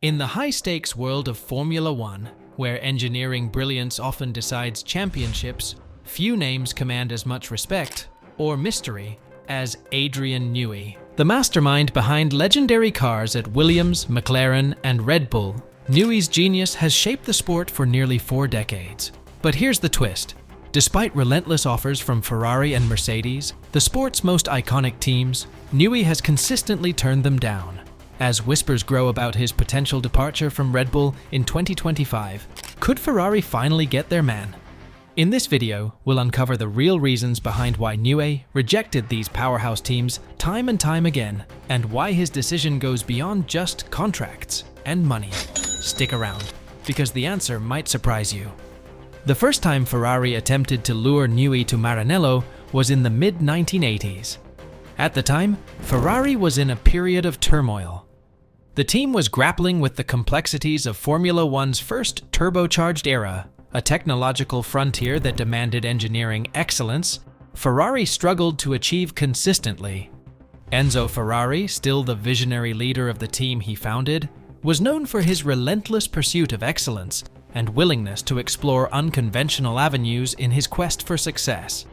In the high-stakes world of Formula One, where engineering brilliance often decides championships, few names command as much respect, or mystery, as Adrian Newey. The mastermind behind legendary cars at Williams, McLaren, and Red Bull, Newey's genius has shaped the sport for nearly 4 decades. But here's the twist. Despite relentless offers from Ferrari and Mercedes, the sport's most iconic teams, Newey has consistently turned them down. As whispers grow about his potential departure from Red Bull in 2025, could Ferrari finally get their man? In this video, we'll uncover the real reasons behind why Newey rejected these powerhouse teams time and time again, and why his decision goes beyond just contracts and money. Stick around, because the answer might surprise you. The first time Ferrari attempted to lure Newey to Maranello was in the mid-1980s. At the time, Ferrari was in a period of turmoil. The team was grappling with the complexities of Formula One's first turbocharged era, a technological frontier that demanded engineering excellence Ferrari struggled to achieve consistently. Enzo Ferrari, still the visionary leader of the team he founded, was known for his relentless pursuit of excellence and willingness to explore unconventional avenues in his quest for success.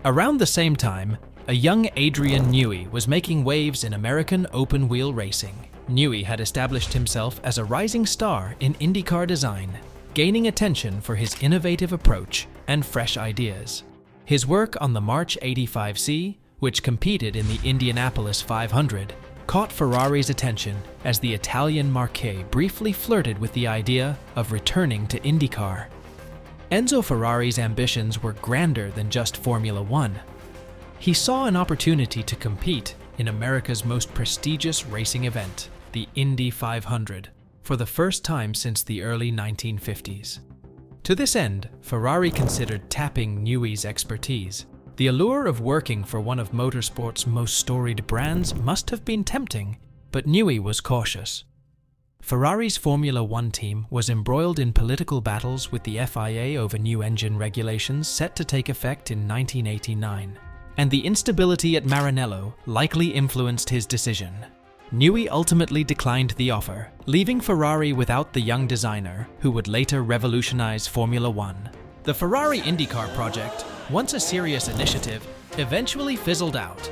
Around the same time, a young Adrian Newey was making waves in American open-wheel racing. Newey had established himself as a rising star in IndyCar design, gaining attention for his innovative approach and fresh ideas. His work on the March 85C, which competed in the Indianapolis 500, caught Ferrari's attention as the Italian Marquis briefly flirted with the idea of returning to IndyCar. Enzo Ferrari's ambitions were grander than just Formula One. He saw an opportunity to compete in America's most prestigious racing event, the Indy 500, for the first time since the early 1950s. To this end, Ferrari considered tapping Newey's expertise. The allure of working for one of motorsport's most storied brands must have been tempting, but Newey was cautious. Ferrari's Formula One team was embroiled in political battles with the FIA over new engine regulations set to take effect in 1989. And the instability at Maranello likely influenced his decision. Newey ultimately declined the offer, leaving Ferrari without the young designer who would later revolutionize Formula One. The Ferrari IndyCar project, once a serious initiative, eventually fizzled out.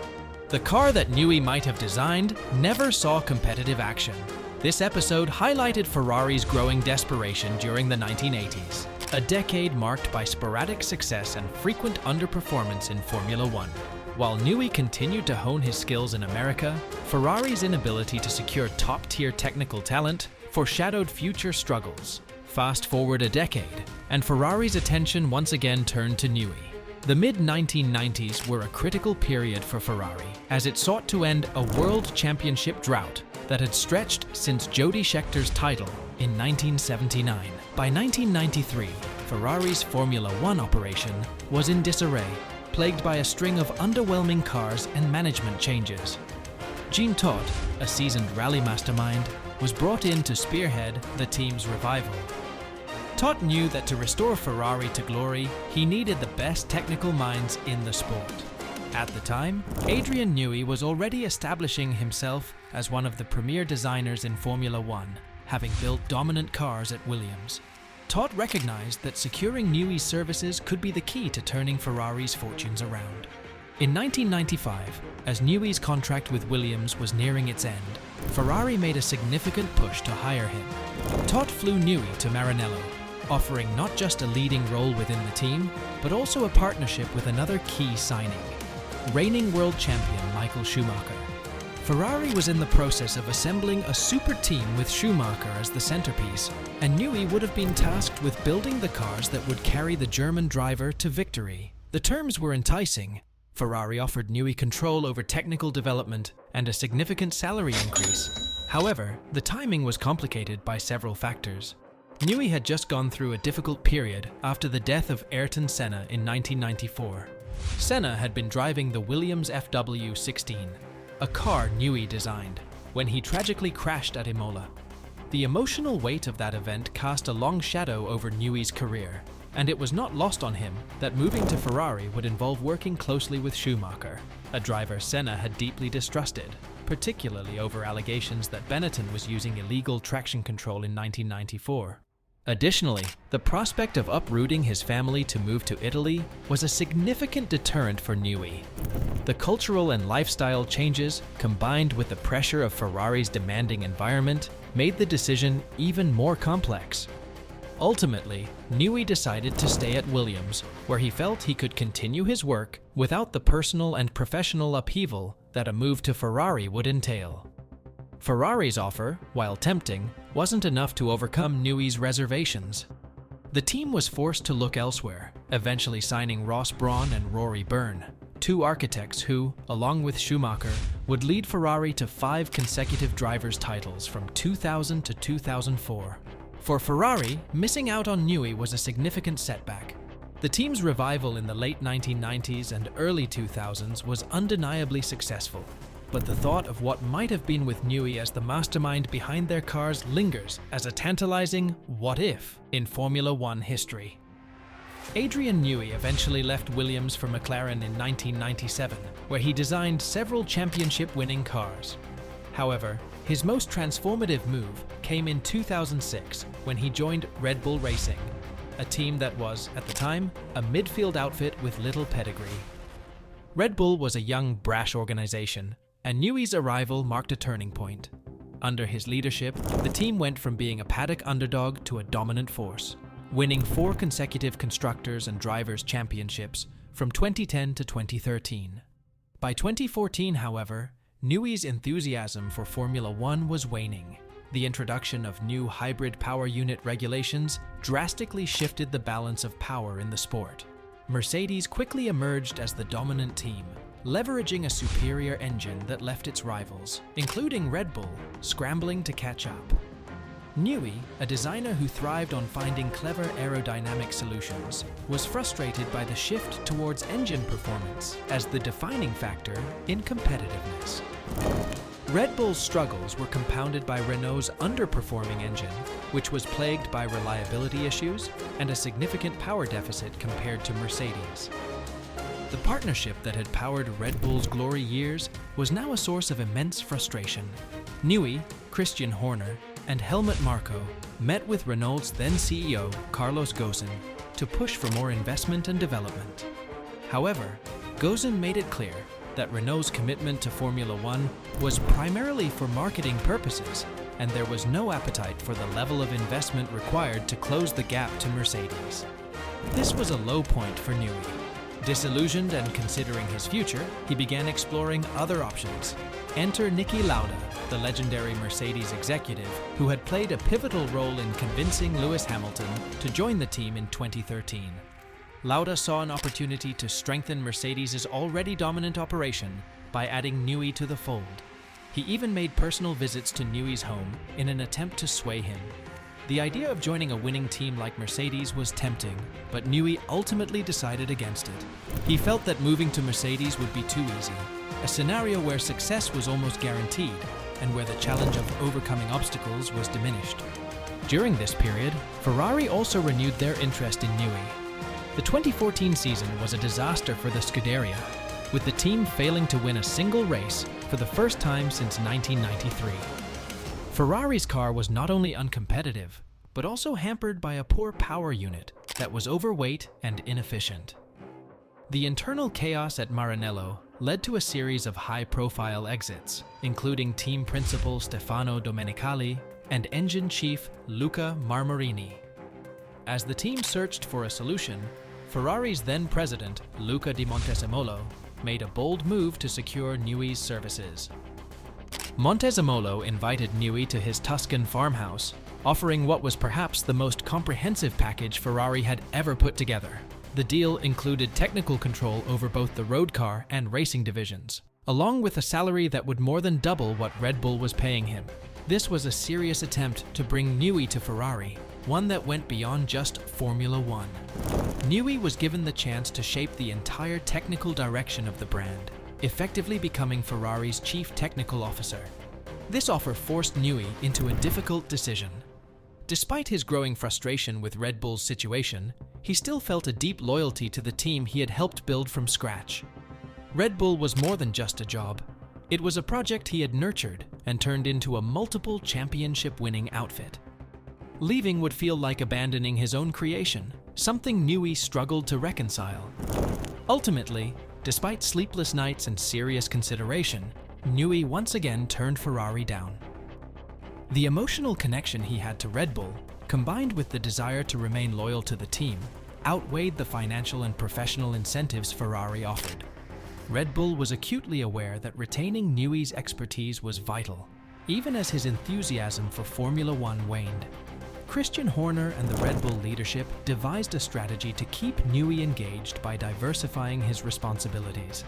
The car that Newey might have designed never saw competitive action. This episode highlighted Ferrari's growing desperation during the 1980s, a decade marked by sporadic success and frequent underperformance in Formula One. While Newey continued to hone his skills in America, Ferrari's inability to secure top-tier technical talent foreshadowed future struggles. Fast forward a decade, and Ferrari's attention once again turned to Newey. The mid-1990s were a critical period for Ferrari, as it sought to end a world championship drought that had stretched since Jody Schechter's title in 1979. By 1993, Ferrari's Formula One operation was in disarray, plagued by a string of underwhelming cars and management changes. Jean Todt, a seasoned rally mastermind, was brought in to spearhead the team's revival. Todt knew that to restore Ferrari to glory, he needed the best technical minds in the sport. At the time, Adrian Newey was already establishing himself as one of the premier designers in Formula One, having built dominant cars at Williams. Todt recognized that securing Newey's services could be the key to turning Ferrari's fortunes around. In 1995, as Newey's contract with Williams was nearing its end, Ferrari made a significant push to hire him. Todt flew Newey to Maranello, offering not just a leading role within the team, but also a partnership with another key signing, reigning world champion Michael Schumacher. Ferrari was in the process of assembling a super team with Schumacher as the centerpiece, and Newey would have been tasked with building the cars that would carry the German driver to victory. The terms were enticing. Ferrari offered Newey control over technical development and a significant salary increase. However, the timing was complicated by several factors. Newey had just gone through a difficult period after the death of Ayrton Senna in 1994. Senna had been driving the Williams FW16, a car Newey designed, when he tragically crashed at Imola. The emotional weight of that event cast a long shadow over Newey's career, and it was not lost on him that moving to Ferrari would involve working closely with Schumacher, a driver Senna had deeply distrusted. particularly over allegations that Benetton was using illegal traction control in 1994. Additionally, the prospect of uprooting his family to move to Italy was a significant deterrent for Newey. The cultural and lifestyle changes, combined with the pressure of Ferrari's demanding environment, made the decision even more complex. Ultimately, Newey decided to stay at Williams, where he felt he could continue his work without the personal and professional upheaval that a move to Ferrari would entail. Ferrari's offer, while tempting, wasn't enough to overcome Newey's reservations. The team was forced to look elsewhere, eventually signing Ross Brawn and Rory Byrne, two architects who, along with Schumacher, would lead Ferrari to 5 consecutive drivers' titles from 2000 to 2004. For Ferrari, missing out on Newey was a significant setback. The team's revival in the late 1990s and early 2000s was undeniably successful, but the thought of what might have been with Newey as the mastermind behind their cars lingers as a tantalizing what if in Formula One history. Adrian Newey eventually left Williams for McLaren in 1997, where he designed several championship-winning cars. However, his most transformative move came in 2006 when he joined Red Bull Racing, a team that was, at the time, a midfield outfit with little pedigree. Red Bull was a young, brash organization, and Newey's arrival marked a turning point. Under his leadership, the team went from being a paddock underdog to a dominant force, winning 4 consecutive Constructors and Drivers' Championships from 2010 to 2013. By 2014, however, Newey's enthusiasm for Formula One was waning. The introduction of new hybrid power unit regulations drastically shifted the balance of power in the sport. Mercedes quickly emerged as the dominant team, leveraging a superior engine that left its rivals, including Red Bull, scrambling to catch up. Newey, a designer who thrived on finding clever aerodynamic solutions, was frustrated by the shift towards engine performance as the defining factor in competitiveness. Red Bull's struggles were compounded by Renault's underperforming engine, which was plagued by reliability issues and a significant power deficit compared to Mercedes. The partnership that had powered Red Bull's glory years was now a source of immense frustration. Newey, Christian Horner, and Helmut Marko met with Renault's then CEO, Carlos Ghosn, to push for more investment and development. However, Ghosn made it clear that Renault's commitment to Formula One was primarily for marketing purposes, and there was no appetite for the level of investment required to close the gap to Mercedes. This was a low point for Newey. Disillusioned and considering his future, he began exploring other options. Enter Niki Lauda, the legendary Mercedes executive who had played a pivotal role in convincing Lewis Hamilton to join the team in 2013. Lauda saw an opportunity to strengthen Mercedes' already dominant operation by adding Newey to the fold. He even made personal visits to Newey's home in an attempt to sway him. The idea of joining a winning team like Mercedes was tempting, but Newey ultimately decided against it. He felt that moving to Mercedes would be too easy, a scenario where success was almost guaranteed and where the challenge of overcoming obstacles was diminished. During this period, Ferrari also renewed their interest in Newey. The 2014 season was a disaster for the Scuderia, with the team failing to win a single race for the first time since 1993. Ferrari's car was not only uncompetitive, but also hampered by a poor power unit that was overweight and inefficient. The internal chaos at Maranello led to a series of high-profile exits, including team principal Stefano Domenicali and engine chief Luca Marmarini. As the team searched for a solution, Ferrari's then president, Luca Di Montezemolo, made a bold move to secure Newey's services. Montezemolo invited Newey to his Tuscan farmhouse, offering what was perhaps the most comprehensive package Ferrari had ever put together. The deal included technical control over both the road car and racing divisions, along with a salary that would more than double what Red Bull was paying him. This was a serious attempt to bring Newey to Ferrari, one that went beyond just Formula One. Newey was given the chance to shape the entire technical direction of the brand, effectively becoming Ferrari's chief technical officer. This offer forced Newey into a difficult decision. Despite his growing frustration with Red Bull's situation, he still felt a deep loyalty to the team he had helped build from scratch. Red Bull was more than just a job. It was a project he had nurtured and turned into a multiple championship-winning outfit. Leaving would feel like abandoning his own creation, something Newey struggled to reconcile. Ultimately, despite sleepless nights and serious consideration, Newey once again turned Ferrari down. The emotional connection he had to Red Bull, combined with the desire to remain loyal to the team, outweighed the financial and professional incentives Ferrari offered. Red Bull was acutely aware that retaining Newey's expertise was vital, even as his enthusiasm for Formula One waned. Christian Horner and the Red Bull leadership devised a strategy to keep Newey engaged by diversifying his responsibilities.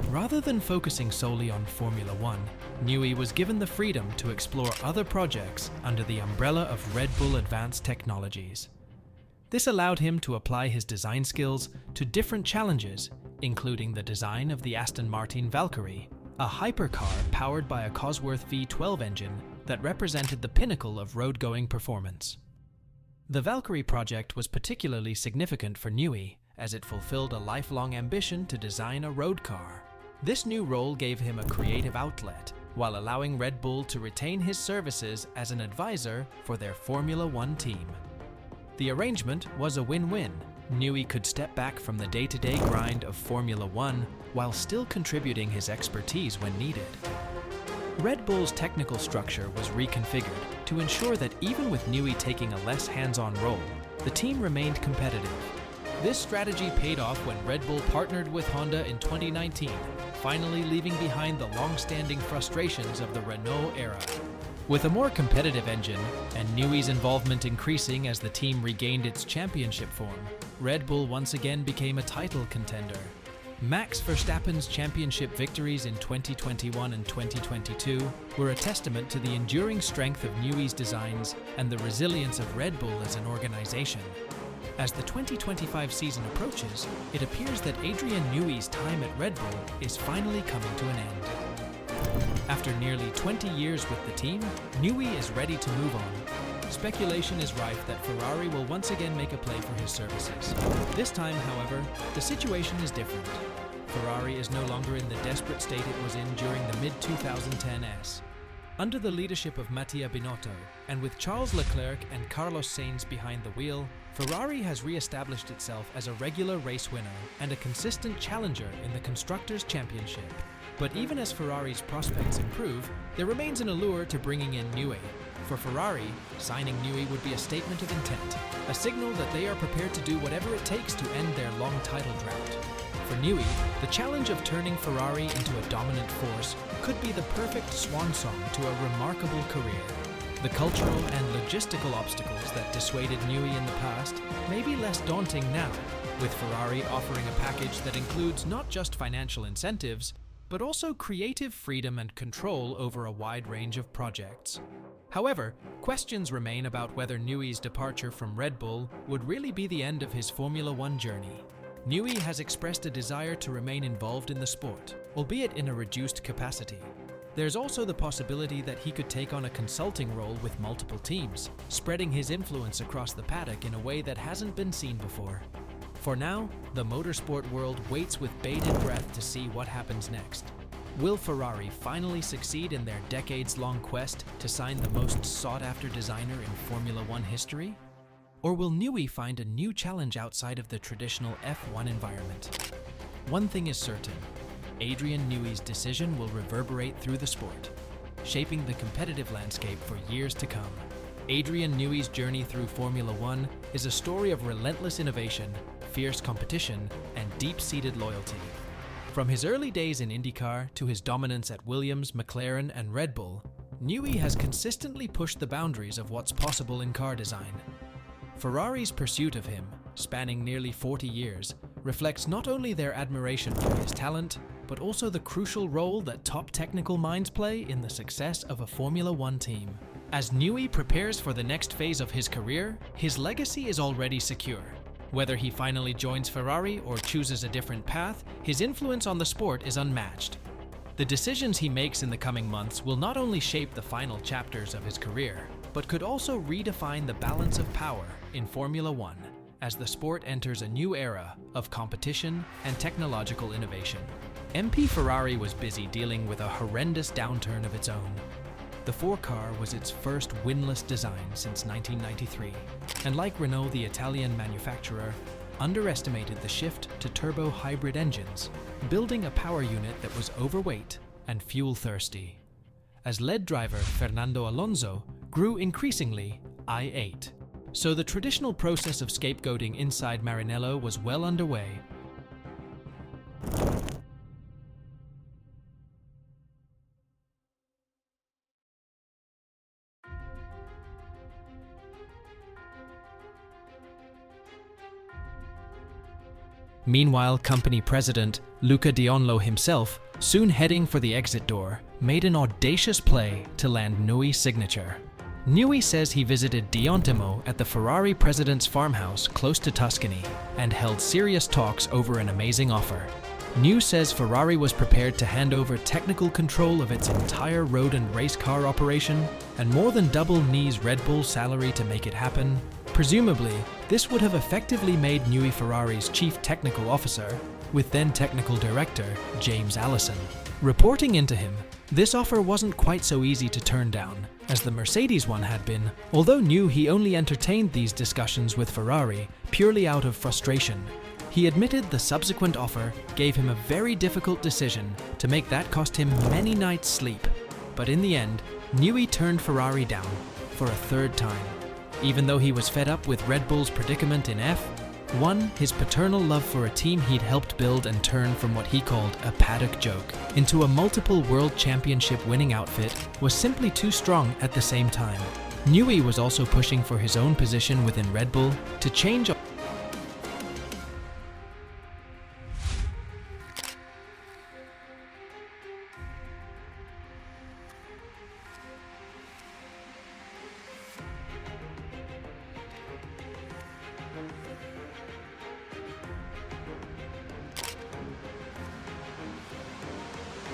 Rather than focusing solely on Formula One, Newey was given the freedom to explore other projects under the umbrella of Red Bull Advanced Technologies. This allowed him to apply his design skills to different challenges, including the design of the Aston Martin Valkyrie, a hypercar powered by a Cosworth V12 engine that represented the pinnacle of road-going performance. The Valkyrie project was particularly significant for Newey, as it fulfilled a lifelong ambition to design a road car. This new role gave him a creative outlet, while allowing Red Bull to retain his services as an advisor for their Formula One team. The arrangement was a win-win. Newey could step back from the day-to-day grind of Formula One while still contributing his expertise when needed. Red Bull's technical structure was reconfigured to ensure that even with Newey taking a less hands-on role, the team remained competitive. This strategy paid off when Red Bull partnered with Honda in 2019, finally leaving behind the long-standing frustrations of the Renault era. With a more competitive engine, and Newey's involvement increasing as the team regained its championship form, Red Bull once again became a title contender. Max Verstappen's championship victories in 2021 and 2022 were a testament to the enduring strength of Newey's designs and the resilience of Red Bull as an organization. As the 2025 season approaches, it appears that Adrian Newey's time at Red Bull is finally coming to an end. After nearly 20 years with the team, Newey is ready to move on. Speculation is rife that Ferrari will once again make a play for his services. This time, however, the situation is different. Ferrari is no longer in the desperate state it was in during the mid-2010s. Under the leadership of Mattia Binotto, and with Charles Leclerc and Carlos Sainz behind the wheel, Ferrari has re-established itself as a regular race winner and a consistent challenger in the Constructors' Championship. But even as Ferrari's prospects improve, there remains an allure to bringing in Newey. For Ferrari, signing Newey would be a statement of intent, a signal that they are prepared to do whatever it takes to end their long title drought. For Newey, the challenge of turning Ferrari into a dominant force could be the perfect swan song to a remarkable career. The cultural and logistical obstacles that dissuaded Newey in the past may be less daunting now, with Ferrari offering a package that includes not just financial incentives, but also creative freedom and control over a wide range of projects. However, questions remain about whether Newey's departure from Red Bull would really be the end of his Formula One journey. Newey has expressed a desire to remain involved in the sport, albeit in a reduced capacity. There's also the possibility that he could take on a consulting role with multiple teams, spreading his influence across the paddock in a way that hasn't been seen before. For now, the motorsport world waits with bated breath to see what happens next. Will Ferrari finally succeed in their decades-long quest to sign the most sought-after designer in Formula One history? Or will Newey find a new challenge outside of the traditional F1 environment? One thing is certain, Adrian Newey's decision will reverberate through the sport, shaping the competitive landscape for years to come. Adrian Newey's journey through Formula One is a story of relentless innovation, fierce competition, and deep-seated loyalty. From his early days in IndyCar to his dominance at Williams, McLaren, and Red Bull, Newey has consistently pushed the boundaries of what's possible in car design. Ferrari's pursuit of him, spanning nearly 40 years, reflects not only their admiration for his talent, but also the crucial role that top technical minds play in the success of a Formula One team. As Newey prepares for the next phase of his career, his legacy is already secure. Whether he finally joins Ferrari or chooses a different path, his influence on the sport is unmatched. The decisions he makes in the coming months will not only shape the final chapters of his career, but could also redefine the balance of power in Formula One as the sport enters a new era of competition and technological innovation. MP Ferrari was busy dealing with a horrendous downturn of its own. The 4 car was its first winless design since 1993, and like Renault, the Italian manufacturer, underestimated the shift to turbo hybrid engines, building a power unit that was overweight and fuel-thirsty. As lead driver Fernando Alonso grew increasingly I8. So the traditional process of scapegoating inside Maranello was well underway. Meanwhile, company president Luca Dionlo himself, soon heading for the exit door, made an audacious play to land Newey's signature. Newey says he visited Diontimo at the Ferrari president's farmhouse close to Tuscany and held serious talks over an amazing offer. New says Ferrari was prepared to hand over technical control of its entire road and race car operation and more than double Newey's Red Bull salary to make it happen. Presumably, this would have effectively made Newey Ferrari's chief technical officer, with then technical director James Allison. Reporting into him, this offer wasn't quite so easy to turn down as the Mercedes one had been, although he only entertained these discussions with Ferrari purely out of frustration. He admitted the subsequent offer gave him a very difficult decision to make that cost him many nights' sleep. But in the end, Newey turned Ferrari down for a 3rd time. Even though he was fed up with Red Bull's predicament in F1, his paternal love for a team he'd helped build and turn from what he called a paddock joke into a multiple world championship winning outfit was simply too strong at the same time. Newey was also pushing for his own position within Red Bull to change.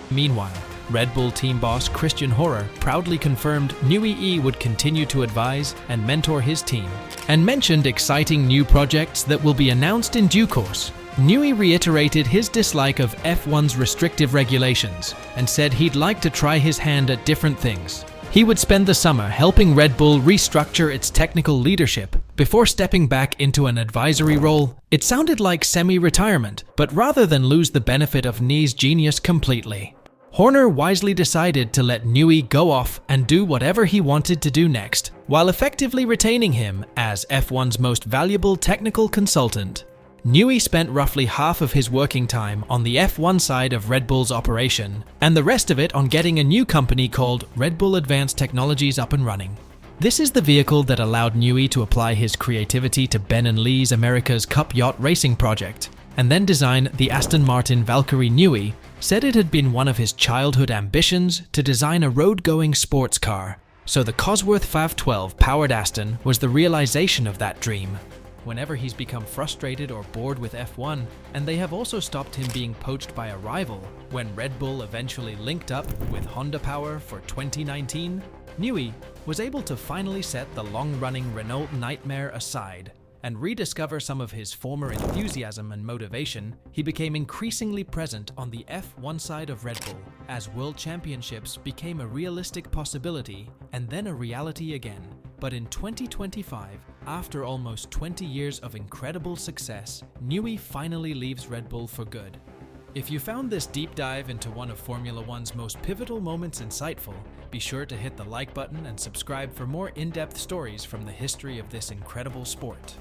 Meanwhile, Red Bull team boss Christian Horner proudly confirmed Newey would continue to advise and mentor his team, and mentioned exciting new projects that will be announced in due course. Newey reiterated his dislike of F1's restrictive regulations and said he'd like to try his hand at different things. He would spend the summer helping Red Bull restructure its technical leadership before stepping back into an advisory role. It sounded like semi-retirement, but rather than lose the benefit of Newey's genius completely, Horner wisely decided to let Newey go off and do whatever he wanted to do next, while effectively retaining him as F1's most valuable technical consultant. Newey spent roughly half of his working time on the F1 side of Red Bull's operation, and the rest of it on getting a new company called Red Bull Advanced Technologies up and running. This is the vehicle that allowed Newey to apply his creativity to Ben and Lee's America's Cup Yacht Racing project, and then design the Aston Martin Valkyrie. Newey said it had been one of his childhood ambitions to design a road-going sports car, so the Cosworth 512 powered Aston was the realization of that dream. Whenever he's become frustrated or bored with F1, and they have also stopped him being poached by a rival, when Red Bull eventually linked up with Honda Power for 2019, Newey was able to finally set the long-running Renault nightmare aside and rediscover some of his former enthusiasm and motivation. He became increasingly present on the F1 side of Red Bull as World Championships became a realistic possibility and then a reality again. But in 2025, after almost 20 years of incredible success, Newey finally leaves Red Bull for good. If you found this deep dive into one of Formula One's most pivotal moments insightful, be sure to hit the like button and subscribe for more in-depth stories from the history of this incredible sport.